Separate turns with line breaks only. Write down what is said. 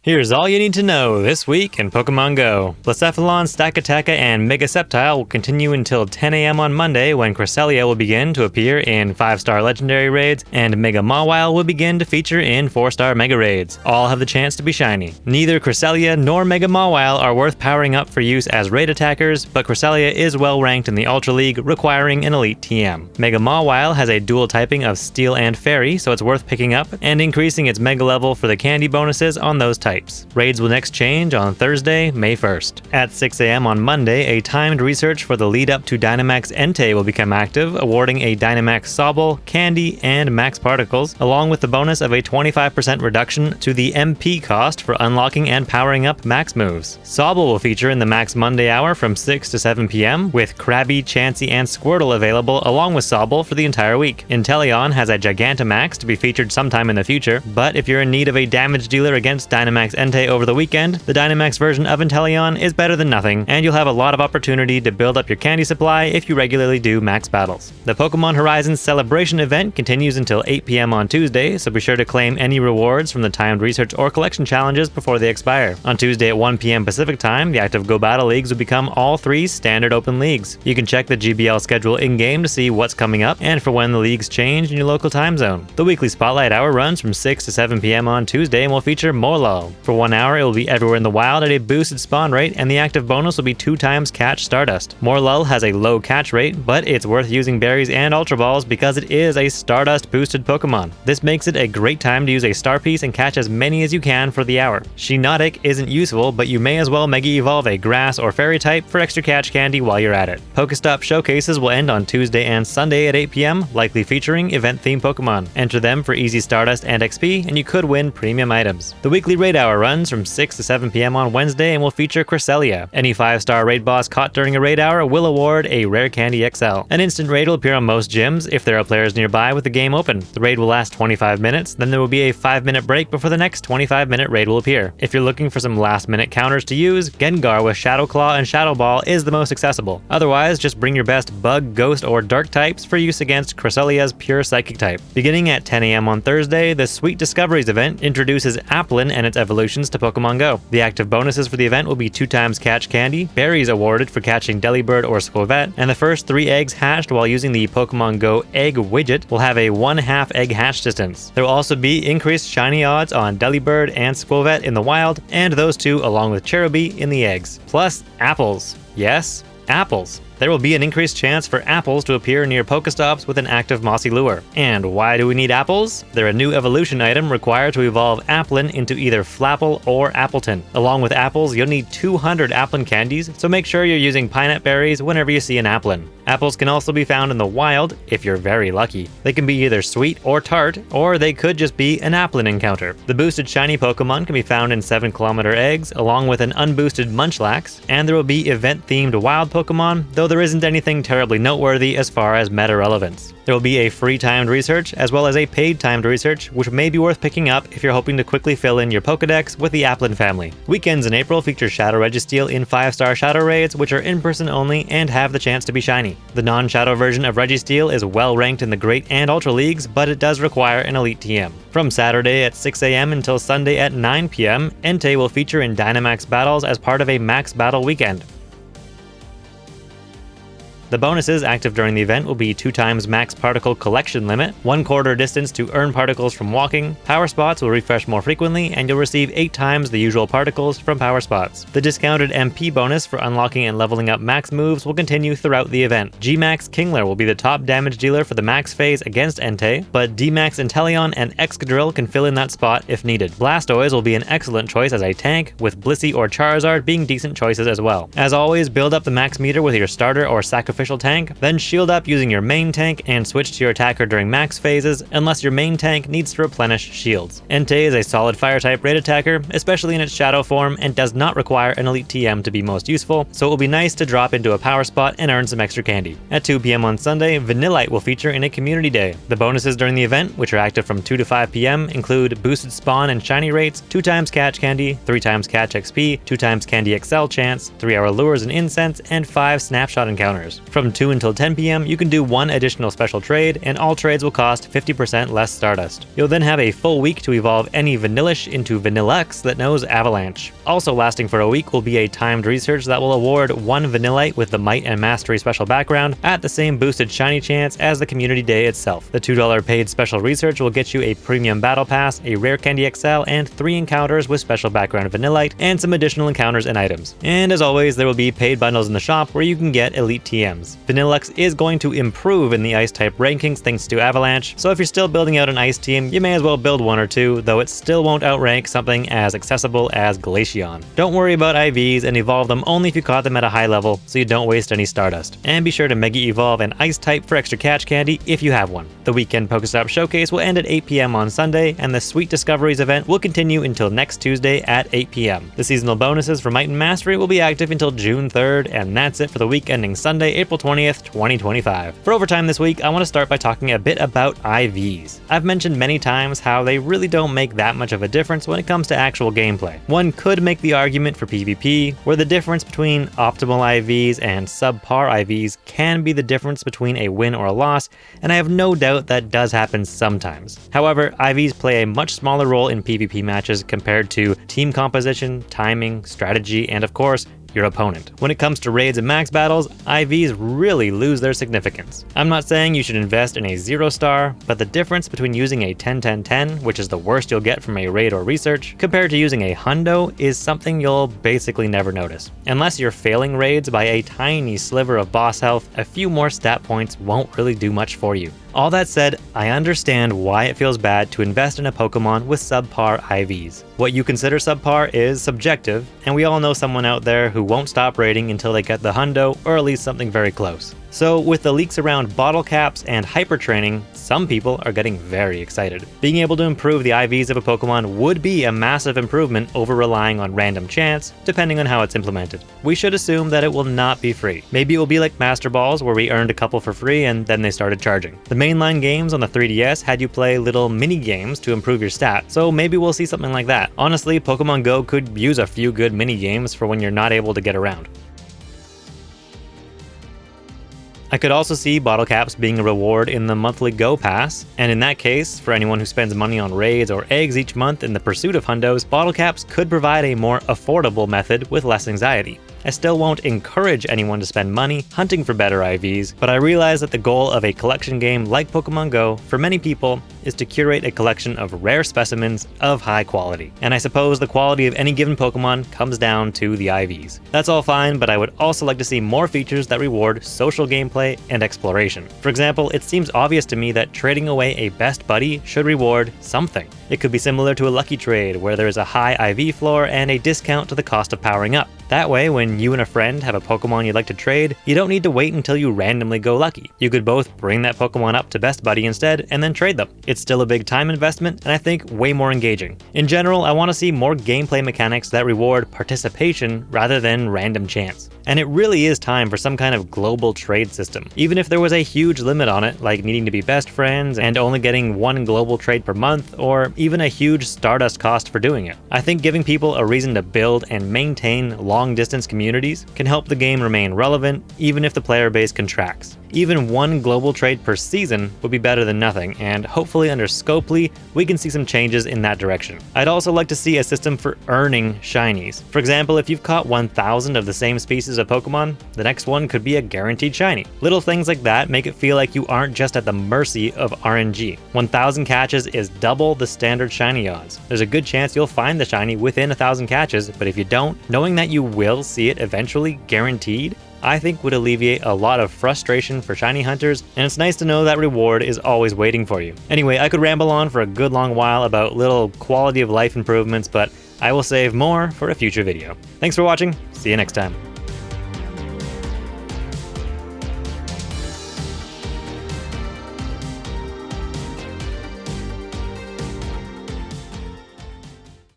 Here's all you need to know this week in Pokemon GO. Blacephalon, Stakataka, and Mega Sceptile will continue until 10 AM on Monday when Cresselia will begin to appear in 5-star Legendary Raids, and Mega Mawile will begin to feature in 4-star Mega Raids. All have the chance to be shiny. Neither Cresselia nor Mega Mawile are worth powering up for use as raid attackers, but Cresselia is well ranked in the Ultra League, requiring an Elite TM. Mega Mawile has a dual typing of Steel and Fairy, so it's worth picking up and increasing its Mega level for the candy bonuses on those types. Raids will next change on Thursday, May 1st. At 6 AM on Monday, a timed research for the lead up to Dynamax Entei will become active, awarding a Dynamax Sobble, Candy, and Max Particles, along with the bonus of a 25% reduction to the MP cost for unlocking and powering up Max moves. Sobble will feature in the Max Monday hour from 6 to 7 PM, with Krabby, Chansey, and Squirtle available along with Sobble for the entire week. Inteleon has a Gigantamax to be featured sometime in the future, but if you're in need of a damage dealer against Dynamax Entei over the weekend, the Dynamax version of Inteleon is better than nothing, and you'll have a lot of opportunity to build up your candy supply if you regularly do max battles. The Pokemon Horizons Celebration event continues until 8 PM on Tuesday, so be sure to claim any rewards from the timed research or collection challenges before they expire. On Tuesday at 1 PM Pacific Time, the active Go Battle Leagues will become all 3 standard open leagues. You can check the GBL schedule in-game to see what's coming up and for when the leagues change in your local time zone. The weekly Spotlight Hour runs from 6 to 7 PM on Tuesday and will feature Morelull. For 1 hour, it will be everywhere in the wild at a boosted spawn rate, and the active bonus will be 2 times Catch Stardust. Morelull has a low catch rate, but it's worth using berries and Ultra Balls because it is a Stardust boosted Pokemon. This makes it a great time to use a Star Piece and catch as many as you can for the hour. Shiinotic isn't useful, but you may as well Mega Evolve a Grass or Fairy type for extra catch candy while you're at it. PokeStop Showcases will end on Tuesday and Sunday at 8 PM, likely featuring event-themed Pokemon. Enter them for easy Stardust and XP, and you could win premium items. The weekly raid hour runs from 6 to 7 PM on Wednesday and will feature Cresselia. Any 5-star raid boss caught during a raid hour will award a Rare Candy XL. An instant raid will appear on most gyms if there are players nearby with the game open. The raid will last 25 minutes, then there will be a 5-minute break before the next 25-minute raid will appear. If you're looking for some last-minute counters to use, Gengar with Shadow Claw and Shadow Ball is the most accessible. Otherwise, just bring your best Bug, Ghost, or Dark types for use against Cresselia's pure Psychic type. Beginning at 10 AM on Thursday, the Sweet Discoveries event introduces Applin and its evolutions to Pokemon GO. The active bonuses for the event will be 2 times Catch Candy, berries awarded for catching Delibird or Squavette, and the first 3 eggs hatched while using the Pokemon GO Egg Widget will have a 1/2 egg hatch distance. There will also be increased shiny odds on Delibird and Squavette in the wild, and those 2 along with Cherubi in the eggs. Plus, apples. Yes, apples. There will be an increased chance for apples to appear near Pokestops with an active Mossy Lure. And why do we need apples? They're a new evolution item required to evolve Applin into either Flapple or Appleton. Along with apples, you'll need 200 Applin candies, so make sure you're using Pinette berries whenever you see an Applin. Apples can also be found in the wild if you're very lucky. They can be either sweet or tart, or they could just be an Applin encounter. The boosted shiny Pokemon can be found in 7-kilometer eggs, along with an unboosted Munchlax, and there will be event-themed wild Pokemon, though there isn't anything terribly noteworthy as far as meta relevance. There will be a free timed research as well as a paid timed research, which may be worth picking up if you're hoping to quickly fill in your Pokedex with the Applin family. Weekends in April feature Shadow Registeel in 5-star Shadow Raids, which are in-person only and have the chance to be shiny. The non-Shadow version of Registeel is well ranked in the Great and Ultra Leagues, but it does require an Elite TM. From Saturday at 6 AM until Sunday at 9 PM, Entei will feature in Dynamax battles as part of a Max Battle weekend. The bonuses active during the event will be 2 times max particle collection limit, 1/4 distance to earn particles from walking, power spots will refresh more frequently, and you'll receive 8 times the usual particles from power spots. The discounted MP bonus for unlocking and leveling up max moves will continue throughout the event. G-Max Kingler will be the top damage dealer for the max phase against Entei, but D-Max Inteleon and Excadrill can fill in that spot if needed. Blastoise will be an excellent choice as a tank, with Blissey or Charizard being decent choices as well. As always, build up the max meter with your starter or sacrificial tank, then shield up using your main tank and switch to your attacker during max phases unless your main tank needs to replenish shields. Entei is a solid fire type raid attacker, especially in its shadow form, and does not require an Elite TM to be most useful, so it will be nice to drop into a power spot and earn some extra candy. At 2 PM on Sunday, Vanillite will feature in a community day. The bonuses during the event, which are active from 2 to 5 PM, include boosted spawn and shiny rates, 2 times catch candy, 3 times catch XP, 2 times candy XL chance, 3-hour lures and incense, and 5 snapshot encounters. From 2 until 10 p.m., you can do one additional special trade, and all trades will cost 50% less Stardust. You'll then have a full week to evolve any Vanillish into Vanillite that knows Avalanche. Also lasting for a week will be a timed research that will award one Vanillite with the Might and Mastery special background at the same boosted shiny chance as the community day itself. The $2 paid special research will get you a premium battle pass, a rare candy XL, and 3 encounters with special background Vanillite, and some additional encounters and items. And as always, there will be paid bundles in the shop where you can get elite TMs. Vanillite is going to improve in the ice type rankings thanks to Avalanche, so if you're still building out an ice team, you may as well build one or two, though it still won't outrank something as accessible as Glaceon. Don't worry about IVs and evolve them only if you caught them at a high level so you don't waste any Stardust. And be sure to Mega Evolve an ice type for extra catch candy if you have one. The weekend PokeStop Showcase will end at 8 p.m. on Sunday, and the Sweet Discoveries event will continue until next Tuesday at 8 p.m. The seasonal bonuses for Might and Mastery will be active until June 3rd, and that's it for the week ending Sunday, April 20th, 2025. For overtime this week, I want to start by talking a bit about IVs. I've mentioned many times how they really don't make that much of a difference when it comes to actual gameplay. One could make the argument for PvP, where the difference between optimal IVs and subpar IVs can be the difference between a win or a loss, and I have no doubt that does happen sometimes. However, IVs play a much smaller role in PvP matches compared to team composition, timing, strategy, and of course, your opponent. When it comes to raids and max battles, IVs really lose their significance. I'm not saying you should invest in a 0-star, but the difference between using a 10-10-10, which is the worst you'll get from a raid or research, compared to using a hundo is something you'll basically never notice. Unless you're failing raids by a tiny sliver of boss health, a few more stat points won't really do much for you. All that said, I understand why it feels bad to invest in a Pokemon with subpar IVs. What you consider subpar is subjective, and we all know someone out there who won't stop raiding until they get the hundo, or at least something very close. So with the leaks around bottle caps and hyper training, some people are getting very excited. Being able to improve the IVs of a Pokemon would be a massive improvement over relying on random chance, depending on how it's implemented. We should assume that it will not be free. Maybe it will be like Master Balls, where we earned a couple for free and then they started charging. The mainline games on the 3DS had you play little mini games to improve your stat, so maybe we'll see something like that. Honestly, Pokemon Go could use a few good mini games for when you're not able to get around. I could also see bottle caps being a reward in the monthly Go Pass, and in that case, for anyone who spends money on raids or eggs each month in the pursuit of hundos, bottle caps could provide a more affordable method with less anxiety. I still won't encourage anyone to spend money hunting for better IVs, but I realize that the goal of a collection game like Pokemon Go, for many people, is to curate a collection of rare specimens of high quality. And I suppose the quality of any given Pokemon comes down to the IVs. That's all fine, but I would also like to see more features that reward social gameplay and exploration. For example, it seems obvious to me that trading away a best buddy should reward something. It could be similar to a lucky trade, where there is a high IV floor and a discount to the cost of powering up. That way, when you and a friend have a Pokemon you'd like to trade, you don't need to wait until you randomly go lucky. You could both bring that Pokemon up to Best Buddy instead, and then trade them. It's still a big time investment, and I think way more engaging. In general, I want to see more gameplay mechanics that reward participation rather than random chance. And it really is time for some kind of global trade system. Even if there was a huge limit on it, like needing to be best friends and only getting one global trade per month, or even a huge Stardust cost for doing it. I think giving people a reason to build and maintain long-distance communities can help the game remain relevant, even if the player base contracts. Even one global trade per season would be better than nothing, and hopefully under Scopely, we can see some changes in that direction. I'd also like to see a system for earning shinies. For example, if you've caught 1,000 of the same species of Pokemon, the next one could be a guaranteed shiny. Little things like that make it feel like you aren't just at the mercy of RNG. 1,000 catches is double the standard shiny odds. There's a good chance you'll find the shiny within 1,000 catches, but if you don't, knowing that you will see it eventually, guaranteed, I think would alleviate a lot of frustration for shiny hunters, and it's nice to know that reward is always waiting for you. Anyway, I could ramble on for a good long while about little quality of life improvements, but I will save more for a future video. Thanks for watching, see you next time.